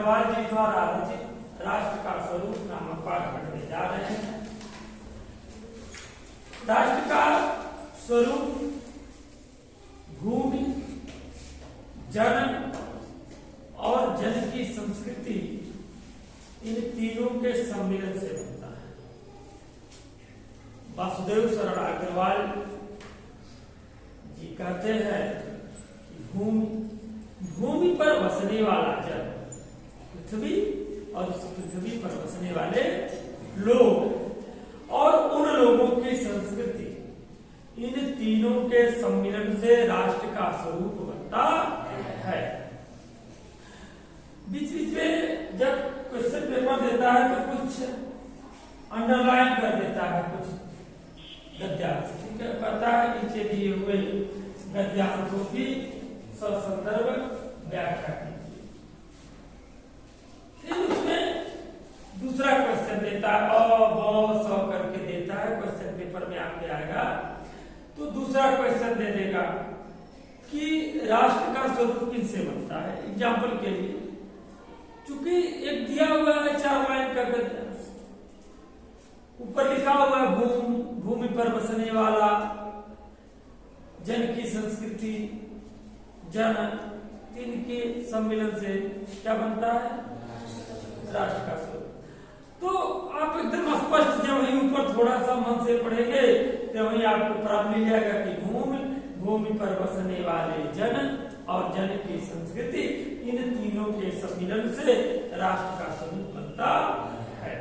अग्रवाल जी द्वारा रचित राष्ट्र का स्वरूप नामक पाठ पढ़ने जा रहे हैं। राष्ट्र का स्वरूप भूमि, जन और जन की संस्कृति, इन तीनों के सम्मिलन से बनता है। वासुदेव शरण अग्रवाल जी कहते हैं कि भूमि पर बसने वाला जन, पृथ्वी और उस पृथ्वी पर बसने वाले लोग और उन लोगों की संस्कृति, इन तीनों के सम्मिलन से राष्ट्र का स्वरूप बनता है। बीच बीच में जब क्वेश्चन पेपर देता है तो कुछ अंडरलाइन कर देता है, कुछ गद्यांश, ठीक है, कहता है नीचे दिए हुए गद्यांशों की ससंदर्भ व्याख्या कीजिए। फिर उसमें दूसरा क्वेश्चन देता है, अ ब स करके देता है, क्वेश्चन पेपर में आपके आएगा तो दूसरा क्वेश्चन दे देगा कि राष्ट्र का स्वरूप किनसे बनता है। एग्जाम्पल के लिए, चूंकि एक दिया हुआ है 4 लाइन का गद्यांश, ऊपर लिखा हुआ है भूमि पर बसने वाला, जन की संस्कृति, जन, तीन के सम्मिलन से क्या बनता है, राष्ट्र का स्वरूप। तो आप एकदम स्पष्ट जब वहीं ऊपर थोड़ा सा मन से पढ़ेंगे तो वहीं आपको प्राप्त मिल जाएगा कि भूमि पर बसने वाले जन और जन की संस्कृति, इन तीनों के सम्मिलन से राष्ट्र का स्वरूप बनता है।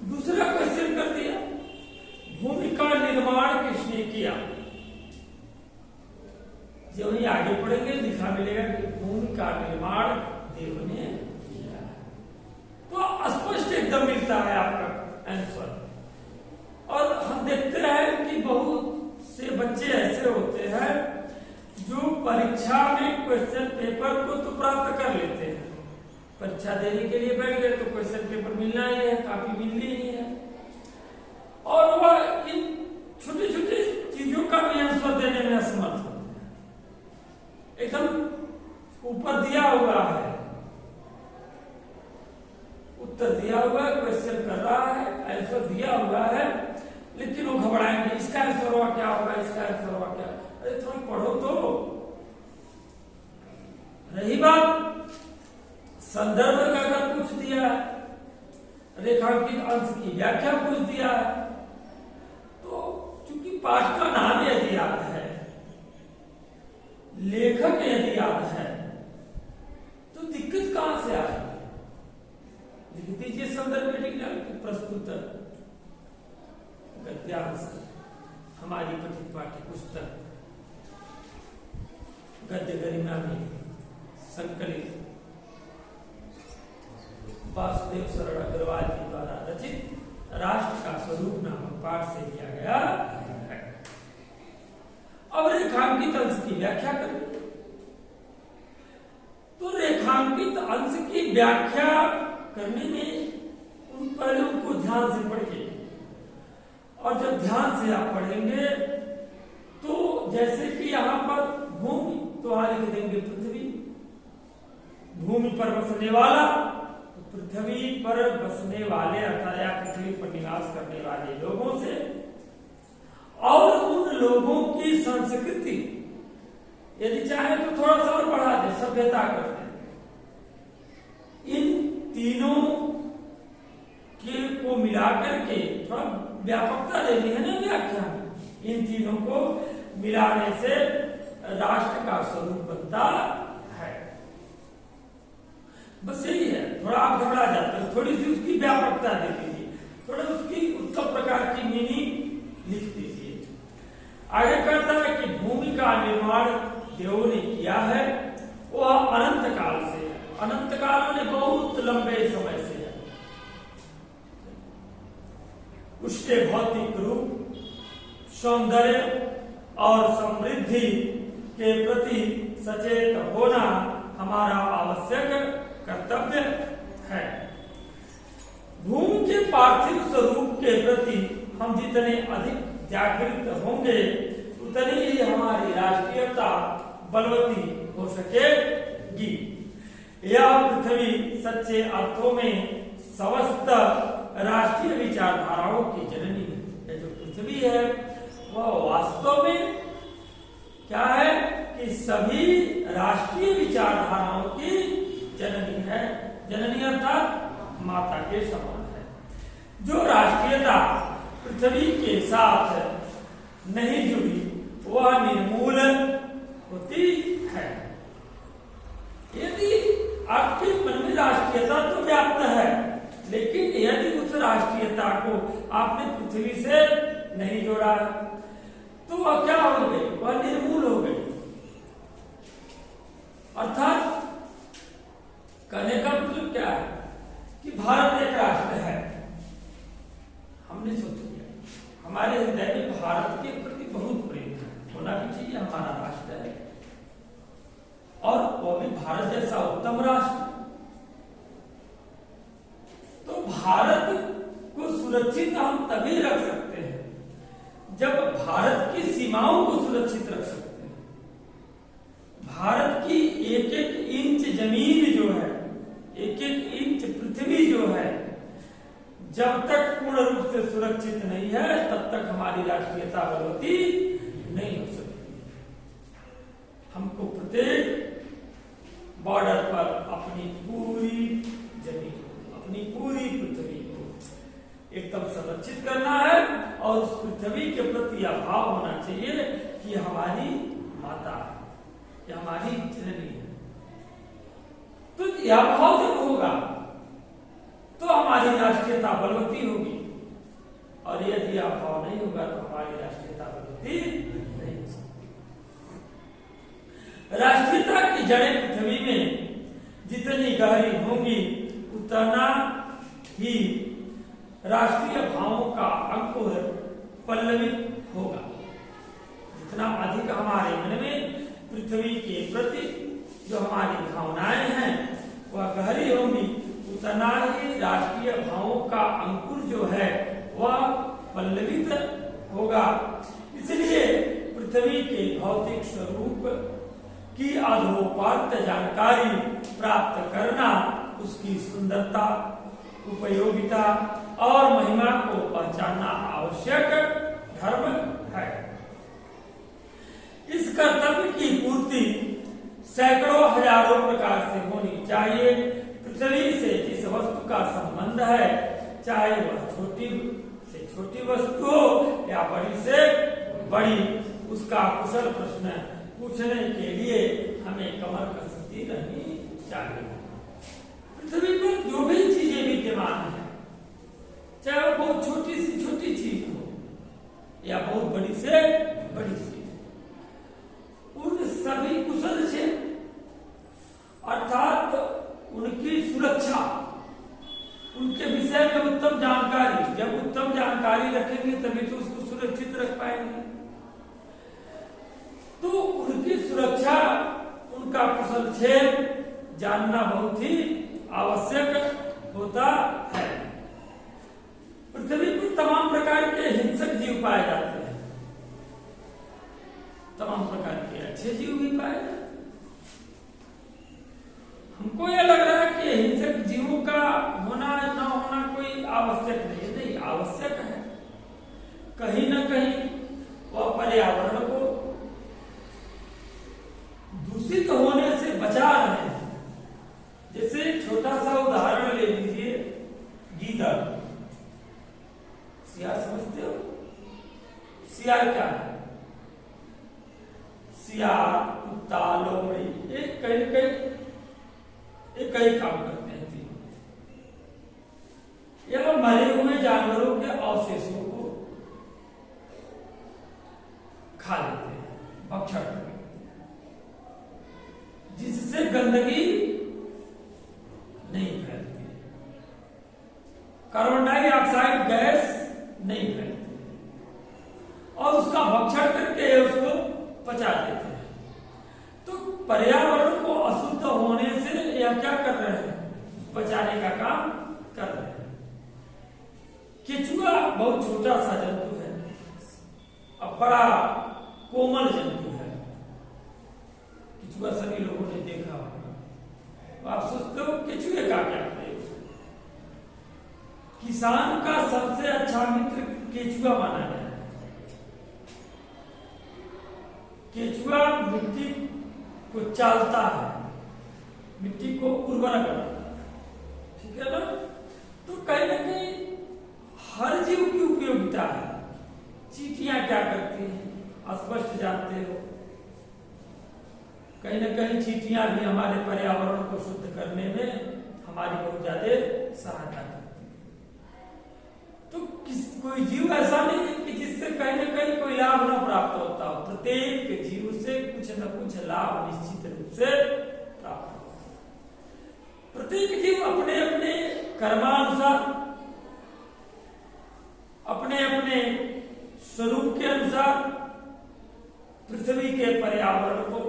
दूसरा क्वेश्चन कर दिया, भूमि का निर्माण किसने किया। जो ही आगे पढ़ेंगे लिखा मिलेगा कि भूमि का निर्माण देव ने किया। तो स्पष्ट एकदम मिलता है आपका आंसर। और हम देखते हैं कि बहुत से बच्चे ऐसे होते हैं जो परीक्षा में क्वेश्चन पेपर को तो प्राप्त कर लेते हैं, परीक्षा देने के लिए बैठ गए तो क्वेश्चन पेपर मिलना ही है, काफी मिलनी ही है, और वह इन छोटी छोटी चीजों का भी आंसर देने में असमर्थ होते हैं। एकदम ऊपर दिया हुआ है, उत्तर दिया हुआ है, क्वेश्चन कर रहा है, आंसर दिया हुआ है, लेकिन वो घबराएंगे, इसका आंसर हुआ क्या होगा, इसका आंसर हुआ क्या। अरे थोड़ा पढ़ो तो। रही बात संदर्भ का, अगर पूछ दिया है, रेखांकित अंश की व्याख्या पूछ दिया है, तो चूंकि पाठ का नाम यदि याद है, लेखक यदि याद है, तो दिक्कत कहां से आ रही है। लिख दीजिए संदर्भ प्रस्तुत गद्यांश, हमारी पठित पाठ्य पुस्तक गद्य गरिमा में संकलित वासुदेव शरण अग्रवाल जी द्वारा रचित राष्ट्र का स्वरूप नामक पाठ से दिया गया है। अब रेखांकित अंश की व्याख्या करें तो रेखांकित अंश की व्याख्या करने में उन पहलुओं को ध्यान से पढ़िए, और जब ध्यान से आप पढ़ेंगे तो जैसे कि यहाँ पर भूमि, तो वहां लिख देंगे पृथ्वी, भूमि पर बसने वाला, तो पृथ्वी पर बसने वाले अर्थात या पृथ्वी पर निवास करने वाले लोगों से, और उन लोगों की संस्कृति, यदि चाहे तो थोड़ा सा और बढ़ा दे, सभ्यता करते हैं। इन तीनों के को मिलाकर के थोड़ा व्यापकता देनी है ना व्याख्या में, इन तीनों को मिलाने से राष्ट्र का स्वरूप बनता है। बस यही है, थोड़ा आप घबरा जाते हैं, थोड़ी सी उसकी व्यापकता दे दीजिए, थोड़ा उसकी उत्तम प्रकार की मीनिंग लिख दीजिए। आगे कहता है कि भूमि का निर्माण देव ने किया है, वह अनंत काल से, अनंत काल में बहुत लंबे समय से है। उसके भौतिक रूप, सौंदर्य और समृद्धि के प्रति सचेत होना हमारा आवश्यक कर्तव्य है। भूमि के पार्थिव स्वरूप के प्रति हम जितने अधिक जागृत होंगे उतनी ही हमारी राष्ट्रीयता बलवती हो सकेगी। यह पृथ्वी सच्चे अर्थों में समस्त राष्ट्रीय विचारधाराओं की जननी है। यह जो पृथ्वी है वह वास्तव में क्या है कि सभी राष्ट्रीय विचारधाराओं की जननी है। जननी अर्थात माता के समान है। जो राष्ट्रीयता पृथ्वी के साथ नहीं जुड़ी वह निर्मूल होती है। यदि आपके मन में राष्ट्रीयता तो व्याप्त है, लेकिन यदि उस राष्ट्रीयता को आपने पृथ्वी से नहीं जोड़ा तो वह क्या हो गई? वह निर्मूल हो गई। अर्थात कहने का मतलब क्या है कि भारत एक राष्ट्र है। हमने सोच लिया हमारे हृदय में भारत के प्रति बहुत प्रेम है, होना भी चाहिए, हमारा राष्ट्र है और वो भी भारत जैसा उत्तम राष्ट्र। तो भारत को सुरक्षित हम तभी रख सकते हैं जब भारत की सीमाओं को सुरक्षित रख सकते हैं। भारत की एक एक इंच जमीन जो है, एक एक इंच पृथ्वी जो है, जब तक पूर्ण रूप से सुरक्षित नहीं है तब तक हमारी राष्ट्रीयता बलवती नहीं हो सकती। हमको प्रत्येक बॉर्डर पर अपनी पूरी जमीन, अपनी पूरी पृथ्वी को एकदम संरक्षित करना है और उस पृथ्वी के प्रति यह भाव होना चाहिए कि हमारी माता है, यह हमारी जननी है। तो यह भाव जब होगा तो हमारी राष्ट्रीयता बलवती होगी और यदि यह भाव नहीं होगा तो हमारी राष्ट्रीयता बलवती नहीं हो सकती। राष्ट्रीयता की जड़ें पृथ्वी में जितनी गहरी होंगी उतना ही राष्ट्रीय भावों का अंकुर पल्लवित होगा। जितना अधिक हमारे मन में पृथ्वी के प्रति जो हमारी भावनाएं हैं वह गहरी होंगी, उतना ही राष्ट्रीय भावों का अंकुर जो है वह पल्लवित होगा। इसलिए पृथ्वी के भौतिक स्वरूप की अधोपांत जानकारी प्राप्त करना, उसकी सुंदरता, उपयोगिता और महिमा को पहचानना आवश्यक धर्म है। इस कर्तव्य की पूर्ति सैकड़ों हजारों प्रकार से होनी चाहिए। पृथ्वी से जिस वस्तु का संबंध है, चाहे वह छोटी से छोटी वस्तु हो या बड़ी से बड़ी, उसका कुशल प्रश्न पूछने के लिए हमें कमर कसती रहनी चाहिए। पृथ्वी पर जो भी चीजें विद्यमान है, चाहे वो बहुत छोटी से छोटी चीज हो या बहुत बड़ी से बड़ी चीज, उन सभी कुशल से अर्थात उनकी सुरक्षा, उनके विषय में उत्तम जानकारी, जब उत्तम जानकारी रखेंगे तभी तो उसको सुरक्षित रख पाएंगे। तो उनकी सुरक्षा, उनका कुशल क्षेम जानना बहुत ही आवश्यक होता है। पृथ्वी पर तमाम प्रकार के हिंसक जीव पाए जाते हैं, तमाम प्रकार के अच्छे जीव भी पाए जाते हैं। हमको यह लग रहा है कि हिंसक जीवों का होना न होना कोई आवश्यक नहीं आवश्यक है। कहीं न कहीं वह पर्यावरण को दूषित होने से बचा रहे हैं। जैसे एक छोटा सा उदाहरण ले लीजिए, गीदड़। सियार समझते हो? सियार क्या है? सियार, कुत्ता, लोमड़ी, एक कहीं एक ही काम करते हैं तीनों। यह मरे हुए जानवरों के अवशेषों को खा लेते हैं, भक्षण करते हैं, जिससे गंदगी नहीं फैलती, कार्बन डाइऑक्साइड गैस नहीं फैलती और उसका भक्षण करके उसको पचा देते हैं। तो पर्यावरण को अशुद्ध होने से यह क्या कर रहे हैं? बचाने का काम कर रहे हैं। केचुआ बहुत छोटा सा जंतु है, अब बड़ा कोमल जंतु है। केचुआ सभी लोगों ने देखा होगा। आप सोचते हो केचुए का क्या प्रयोग? किसान का सबसे अच्छा मित्र केचुआ माना गया है। केचुआ मिट्टी को चालता है, मिट्टी को उर्वरक बनाता है, ठीक है ना? तो कहीं ना कहीं हर जीव की उपयोगिता है। चींटियां क्या करती हैं स्पष्ट जानते हो। कहीं ना कहीं चींटियां भी हमारे पर्यावरण को शुद्ध करने में हमारी बहुत ज्यादा सहायता करती है। तो कोई जीव ऐसा नहीं है कि जिससे कहीं ना कहीं कोई लाभ न प्राप्त होता हो। प्रत्येक जीव से कुछ न कुछ लाभ निश्चित रूप से प्राप्त होता है। प्रत्येक जीव अपने अपने कर्मानुसार, अपने अपने स्वरूप के अनुसार पृथ्वी के पर्यावरण को,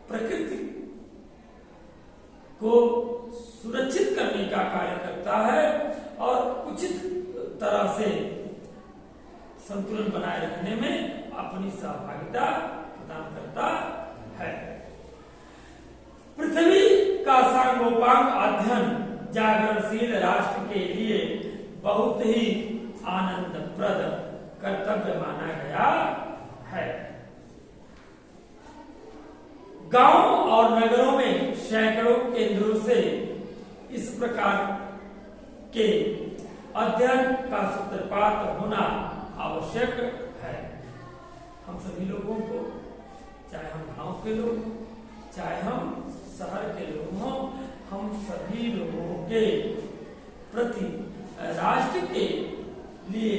प्रकृति को सुरक्षित करने का कार्य करता है और उचित तरह से संतुलन बनाए रखने में अपनी सहभागिता प्रदान करता है। पृथ्वी का सांगोपांग अध्ययन जागरणशील राष्ट्र के लिए बहुत ही आनंदप्रद कर्तव्य माना गया है। गांव और नगरों में सैकड़ों केंद्रों से इस प्रकार के अध्ययन का सूत्रपात होना आवश्यक है। हम सभी लोगों को, चाहे हम गांव के लोग, चाहे हम शहर के लोग हों, हम सभी लोगों के प्रति राष्ट्र के लिए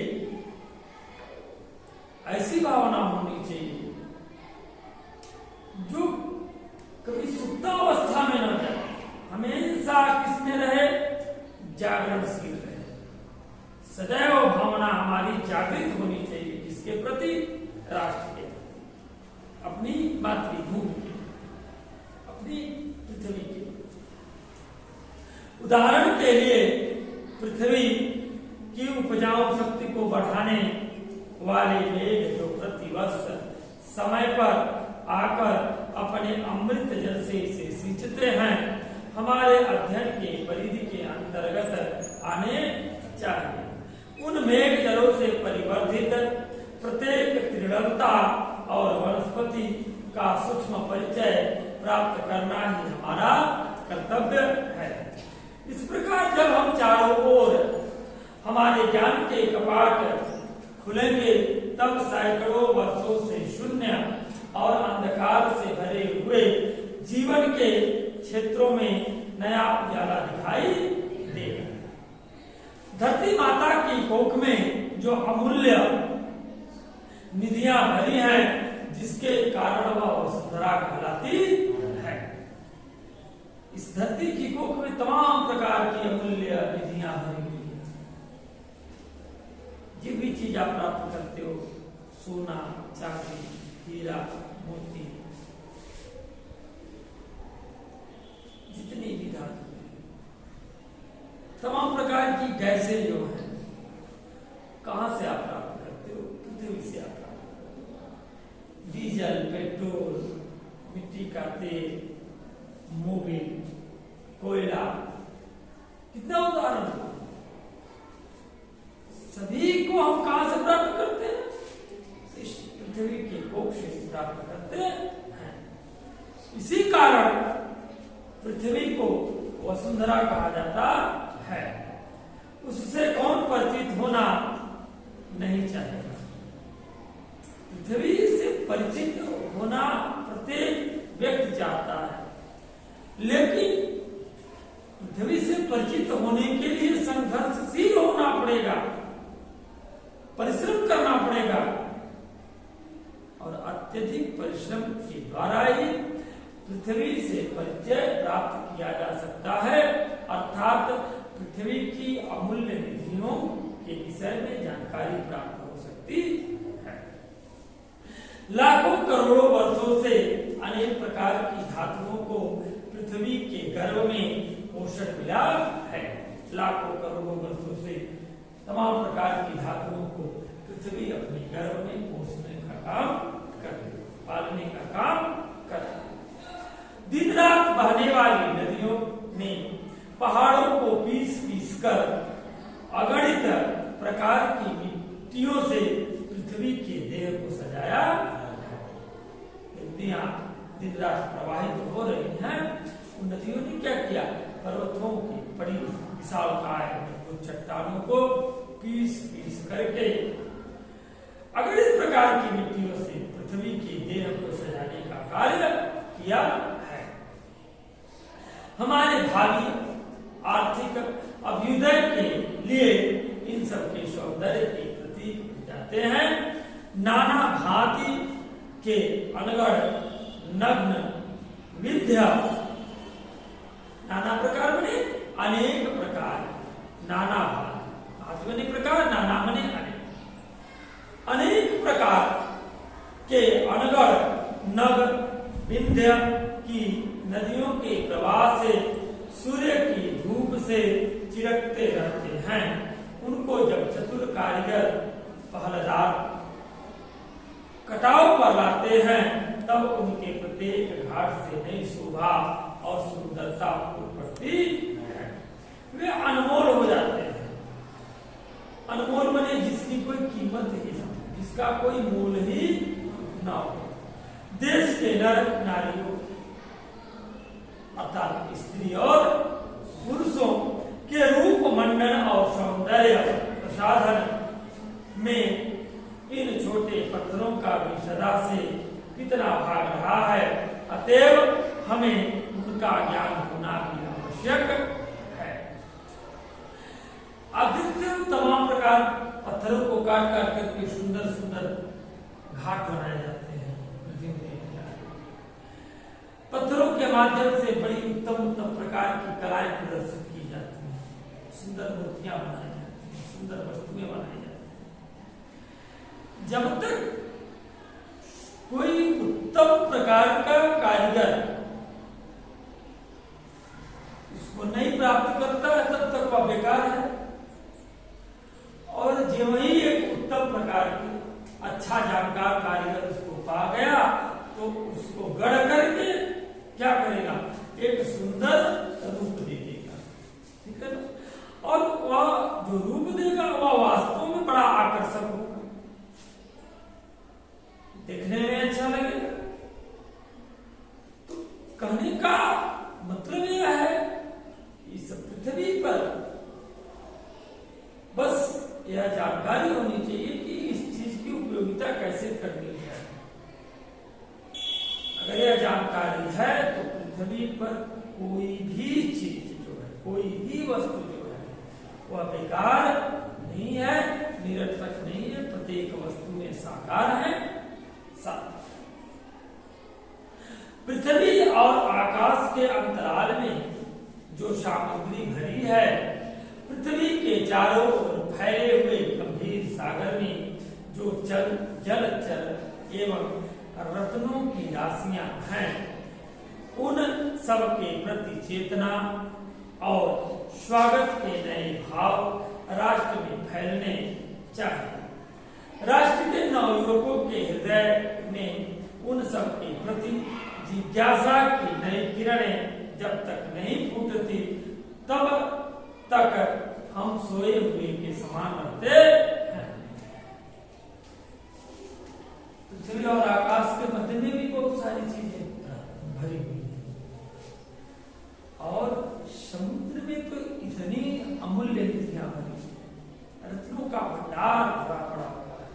ऐसी भावना होनी चाहिए जो कभी सुप्तावस्था में न जाए, हमेशा किसमें रहे, जागरणशील रहे। सदैव भावना हमारी जागृत होनी चाहिए। किसके प्रति? राष्ट्र के, अपनी मातृभूमि के, अपनी पृथ्वी के। उदाहरण के लिए पृथ्वी की उपजाऊ शक्ति को बढ़ाने वाले मेघ जो प्रतिवर्ष समय पर आकर अपने अमृत जल से इसे सिंचते हैं, हमारे अध्ययन के परिधि के अंतर्गत आने चाहिए। उन मेघ जलों से परिवर्धित प्रत्येक तृणलता और वनस्पति का सूक्ष्म परिचय प्राप्त करना ही हमारा कर्तव्य है। इस प्रकार जब हम चारों ओर हमारे ज्ञान के कपाट खुलेंगे, तब सैकड़ों वर्षों से शून्य और अंधकार से भरे हुए जीवन के क्षेत्रों में नया उजाला दिखाई देगा। धरती माता की कोख में जो अमूल्य निधियां भरी हैं, जिसके कारण वह वसुंधरा कहलाती है। इस धरती की कोख में तमाम प्रकार की अमूल्य निधियां भरी हुई है। जो भी चीज आप प्राप्त करते हो, सोना, चांदी, हीरा, मोती, जितनी भी धातु है, तमाम प्रकार की गैसें जो है, कहां से आप प्राप्त करते हो? पृथ्वी से आप प्राप्त करते हो। डीजल, पेट्रोल, मिट्टी का तेल, मोबिल, कोयला, कितना उदाहरण है। सभी को हम कहां से प्राप्त करते हैं? इस पृथ्वी के कोख से प्राप्त करते हैं। इसी कारण पृथ्वी को वसुंधरा कहा जाता है। उससे कौन परिचित होना नहीं चाहेगा? पृथ्वी से परिचित होना प्रत्येक व्यक्ति चाहता है, लेकिन पृथ्वी से परिचित होने के लिए संघर्षशील होना पड़ेगा, परिश्रम करना पड़ेगा, और अत्यधिक परिश्रम के द्वारा ही पृथ्वी से परिचय प्राप्त किया जा सकता है। अर्थात पृथ्वी की अमूल्य निधियों के विषय में जानकारी प्राप्त हो सकती है। लाखों करोड़ों वर्षों से अनेक प्रकार की धातुओं को पृथ्वी के गर्भ में पोषण मिला है। लाखों करोड़ों वर्षों से तमाम प्रकार की धातुओं को पृथ्वी अपने गर्भ में पोषने का काम कर, पालने का काम कर। दिन रात बहने पहाड़ों को पीस पीस कर अगणित प्रकार की मिट्टियों से पृथ्वी के देह को सजाया। नदियां दिन रात प्रवाहित हो रही हैं। उन नदियों ने क्या किया? पर्वतों की बड़ी विशालकाय चट्टानों को पीस पीस करके अगणित प्रकार की मिट्टियों से पृथ्वी के देह को सजाने का कार्य किया है। हमारे भावी आर्थिक अभ्युदय के लिए इन सबके सौंदर्य के प्रतीक जाते हैं। नाना भांति के अनगढ़ नग्न विद्या, नाना प्रकार बने अनेक प्रकार, नाना भांति बने प्रकार, नाना बने अनेक प्रकार के अनगढ़ नग विंध्य की नदियों के प्रवाह से सूर्य की धूप से चिरकते रहते हैं। उनको जब चतुर कारीगर पहलदार कटाव पर लाते हैं तब उनके प्रत्येक घाट से नई शोभा और सुंदरता पड़ती है। वे अनमोल हो जाते हैं। अनमोल बने जिसकी कोई कीमत ही ना, जिसका कोई मोल ही ना हो। देश के नर नारियों अर्थात स्त्री और पुरुषों के रूप मंडन और सौंदर्य प्रसाधन में इन छोटे पत्थरों का भी सदा से कितना भाग रहा है। अतएव हमें उनका ज्ञान होना भी आवश्यक है। अधिकतर तमाम प्रकार पत्थरों को काट काट करके सुंदर सुंदर घाट बनाए जाते हैं। पत्थरों के माध्यम से बड़ी उत्तम उत्तम प्रकार की कलाएं प्रदर्शित की जाती हैं। सुंदर मूर्तियां बनाई जाती हैं, सुंदर वस्तुएं बनाई जाती हैं। जब तक कोई उत्तम प्रकार का कारीगर उसको नहीं प्राप्त करता है तब तक वह बेकार है। और जब ही एक उत्तम प्रकार की अच्छा जानकार कारीगर उसको पा गया तो उसको गढ़ करके क्या करेगा? एक सुंदर रूप दे देगा। ठीक है ना? और वह जो रूप देगा वह वास्तव में बड़ा आकर्षक होगा, देखने में अच्छा लगेगा। तो कहने का मतलब यह है इस पृथ्वी पर बस यह जानकारी होनी चाहिए कि इस चीज की उपयोगिता कैसे करनी है। अगर यह जानकारी है तो पृथ्वी पर कोई भी चीज जो है, कोई भी वस्तु जो है वह बेकार नहीं है, निरर्थक नहीं है। प्रत्येक वस्तु में साकार है। पृथ्वी और आकाश के अंतराल में जो सामग्री भरी है, पृथ्वी के चारों ओर फैले हुए गंभीर सागर में जो जलचर एवं रत्नों की राशियां हैं, उन सब के प्रति चेतना और स्वागत के नए भाव राष्ट्र में फैलने चाहिए। राष्ट्र के नवयुवकों के हृदय में उन सब के प्रति जिज्ञासा की नई किरणें जब तक नहीं फूटती तब तक हम सोए हुए के समान रहते हैं। पृथ्वी और आकाश के मध्य में भी बहुत सारी चीजें भरी हुई है। और समुद्र में तो इतनी अमूल्य निधियां भरी है, रत्नों का भंडार भरा पड़ा हुआ है।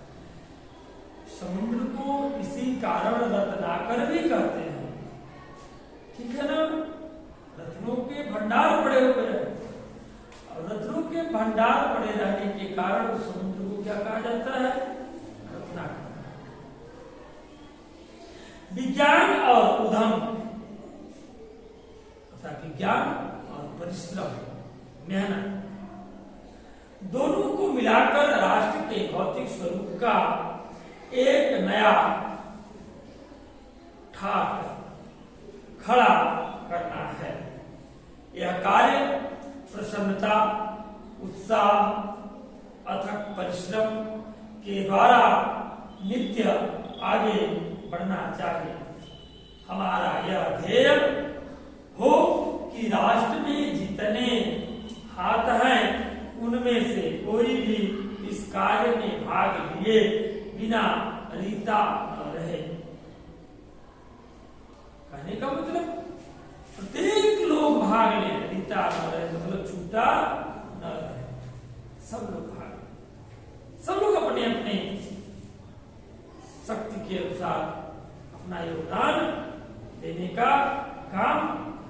समुद्र को इसी कारण रत्नाकर भी कहते हैं। ठीक है ना? रत्नों के भंडार पड़े हुए हैं और रत्नों के भंडार पड़े रहने के कारण उस समुद्र को क्या कहा जाता है? रत्नाकर। विज्ञान और उद्यम अर्थात विज्ञान और परिश्रम, मेहनत दोनों को मिलाकर राष्ट्र के भौतिक स्वरूप का एक नया ठाट खड़ा करना है। यह कार्य प्रसन्नता, उत्साह, अथक परिश्रम के द्वारा नित्य आगे बढ़ना चाहिए। हमारा यह ध्येय हो कि राष्ट्र में जितने उनमें से कोई भी इस कार्य में भाग लिए बिना रीता न रहे। कहने का मतलब प्रत्येक लोग भाग ले, रीता न रहे मतलब छूटा न रहे, सब लोग भाग, सब लोग अपने अपने शक्ति के अनुसार अपना योगदान देने का काम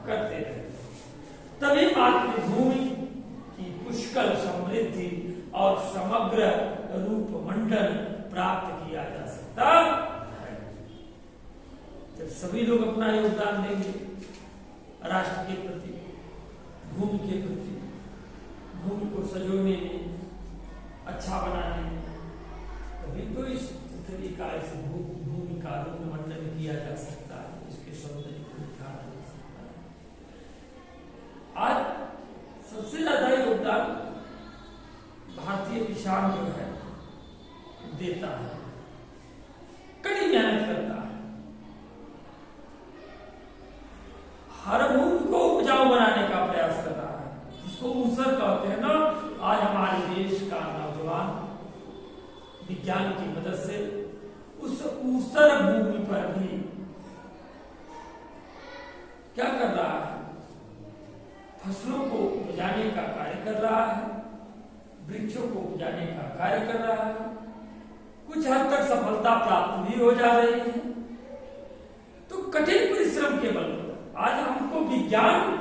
करते रहे। तभी मातृभूमि की पुष्कल समृद्धि और समग्र रूप मंडल प्राप्त किया जा सकता है। जब सभी लोग अपना योगदान देंगे राष्ट्र के प्रति, भूमि के प्रति, भूमि को संजोने में, अच्छा बनाने में, तभी तो इस पृथ्वी का, इस भूमि का रूप मंडन किया जा सकता है, इसके सौंदर्य को दिखाया जा सकता है। आज सबसे ज्यादा योगदान भारतीय किसान जो है देता है, कड़ी मेहनत करता है, हर भूमि को उपजाऊ बनाने का प्रयास कर रहा है, जिसको ऊसर कहते हैं ना। आज हमारे देश का नौजवान विज्ञान की मदद से उस ऊसर भूमि पर भी क्या कर रहा है, फसलों को उपजाने का कार्य कर रहा है, वृक्षों को उपजाने का कार्य कर रहा है। कुछ हद तक सफलता प्राप्त भी हो जा रही है। तो कठिन परिश्रम के बल पर आज हमको विज्ञान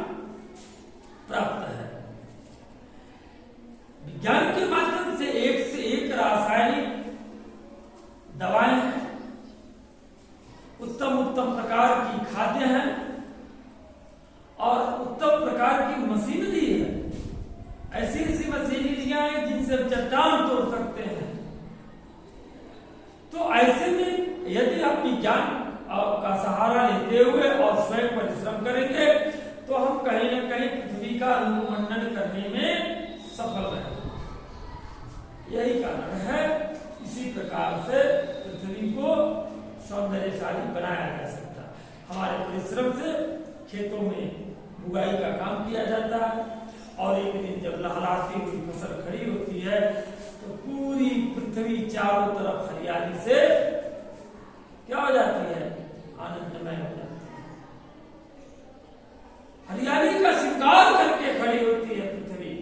प्राप्त है। विज्ञान के माध्यम से एक रासायनिक दवाएं हैं, उत्तम उत्तम प्रकार की खाद्य हैं और उत्तम प्रकार की मशीनरी है। ऐसी ऐसी मशीनरियां हैं जिनसे हम चट्टान तोड़ सकते हैं। तो ऐसे में यदि आप विज्ञान का सहारा लेते हुए और स्वयं परिश्रम करेंगे तो हम कहीं न कहीं पृथ्वी का अनुमंडन करने में सफल रहेंगे। यही कारण है, इसी प्रकार से पृथ्वी को सौंदर्यशाली बनाया जा सकता है। हमारे परिश्रम से खेतों में बुआई का काम किया जाता है और एक दिन जब लहराती हुई फसल खड़ी होती है तो पूरी पृथ्वी चारों तरफ हरियाली से क्या हो जाती है, आनंदमय हो जाती है। हरियाली का श्रृंगार करके खड़ी होती है पृथ्वी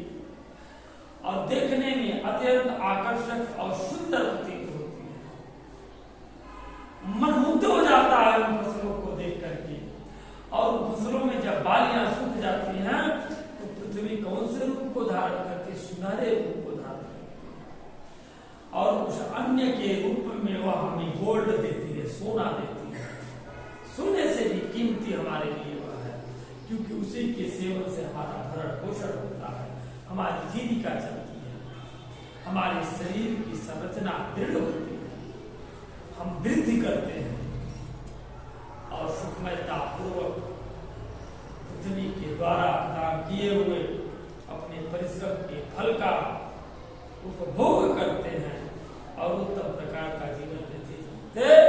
और देखने में अत्यंत आकर्षक और सुंदर प्रतीत होती है। मनमुग्ध हो जाता है उन फसलों को देख करके। और उन फसलों में जब बालियां सूख जाती हैं तो पृथ्वी कौन से रूप को धारण करती, सुनहरे रूप को धारण करती है और उस अन्य के रूप में वह हमें गोल्ड देती है, सोना देती है। सोने से भी कीमती हमारे लिए वह है, क्योंकि उसी के सेवन से हमारा भरण पोषण होता है, हमारी जीविका चलती है, हमारे शरीर की संरचना दृढ़ होती है, हम वृद्धि करते हैं और सुखमयता पूर्वक पृथ्वी के द्वारा प्रदान किए हुए अपने परिश्रम के फल का उपभोग करते हैं और उत्तम प्रकार का जीवन व्यतीत करते हैं।